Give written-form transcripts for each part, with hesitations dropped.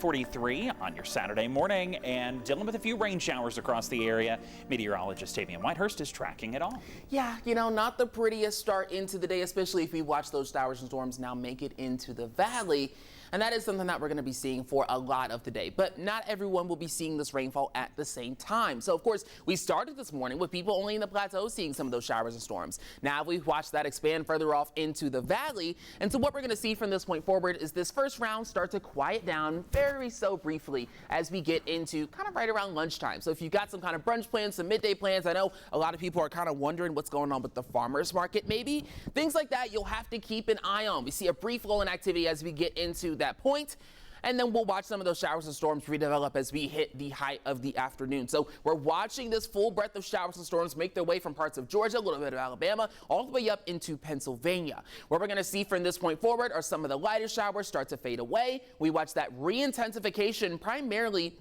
43 on your Saturday morning and dealing with a few rain showers across the area. Meteorologist Tavian Whitehurst is tracking it all. Yeah, not the prettiest start into the day, especially if we watch those showers and storms now make it into the valley. And that is something that we're going to be seeing for a lot of the day. But not everyone will be seeing this rainfall at the same time. So, of course, we started this morning with people only in the plateau seeing some of those showers and storms. Now we've watched that expand further off into the valley. And so what we're going to see from this point forward is this first round start to quiet down very so briefly as we get into kind of right around lunchtime. So if you've got some kind of brunch plans, some midday plans, I know a lot of people are kind of wondering what's going on with the farmers market maybe. Things like that you'll have to keep an eye on. We see a brief lull in activity as we get into that point. And then we'll watch some of those showers and storms redevelop as we hit the height of the afternoon. So we're watching this full breadth of showers and storms make their way from parts of Georgia, a little bit of Alabama, all the way up into Pennsylvania. What we're going to see from this point forward are some of the lighter showers start to fade away. We watch that re-intensification primarily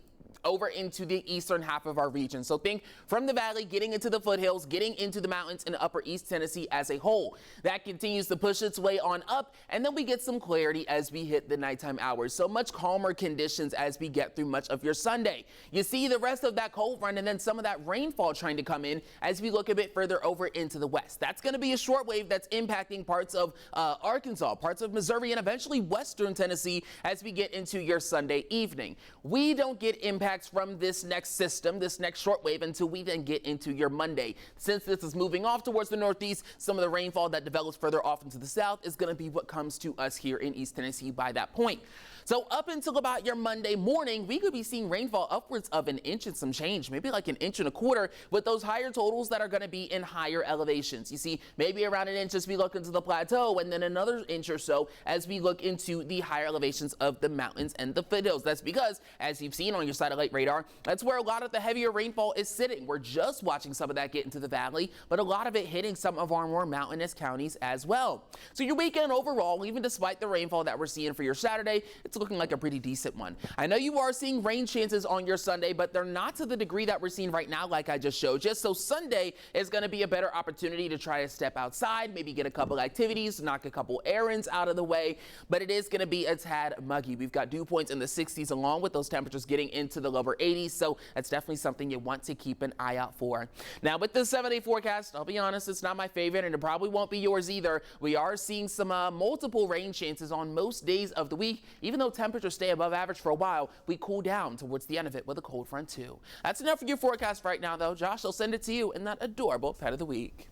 over into the eastern half of our region. So think from the valley, getting into the foothills, getting into the mountains in upper East Tennessee as a whole. That continues to push its way on up, and then we get some clarity as we hit the nighttime hours. So much calmer conditions as we get through much of your Sunday. You see the rest of that cold front and then some of that rainfall trying to come in as we look a bit further over into the west. That's going to be a short wave that's impacting parts of Arkansas, parts of Missouri, and eventually western Tennessee as we get into your Sunday evening. We don't get impacts from this next system, this next shortwave, until we then get into your Monday. Since this is moving off towards the northeast, some of the rainfall that develops further off into the south is going to be what comes to us here in East Tennessee by that point. So up until about your Monday morning, we could be seeing rainfall upwards of an inch and some change, maybe like an inch and a quarter, with those higher totals that are going to be in higher elevations. You see, maybe around an inch as we look into the plateau, and then another inch or so as we look into the higher elevations of the mountains and the foothills. That's because, as you've seen on your satellite radar, that's where a lot of the heavier rainfall is sitting. We're just watching some of that get into the valley, but a lot of it hitting some of our more mountainous counties as well. So your weekend overall, even despite the rainfall that we're seeing for your Saturday, it's looking like a pretty decent one. I know you are seeing rain chances on your Sunday, but they're not to the degree that we're seeing right now like I just showed you. So Sunday is going to be a better opportunity to try to step outside, maybe get a couple activities, knock a couple errands out of the way, but it is going to be a tad muggy. We've got dew points in the 60s along with those temperatures getting into the lower 80s, so that's definitely something you want to keep an eye out for. Now with this 7-day forecast, I'll be honest, it's not my favorite and it probably won't be yours either. We are seeing some multiple rain chances on most days of the week. Even though temperatures stay above average for a while, we cool down towards the end of it with a cold front too. That's enough for your forecast right now though. Josh, I'll send it to you in that adorable pet of the week.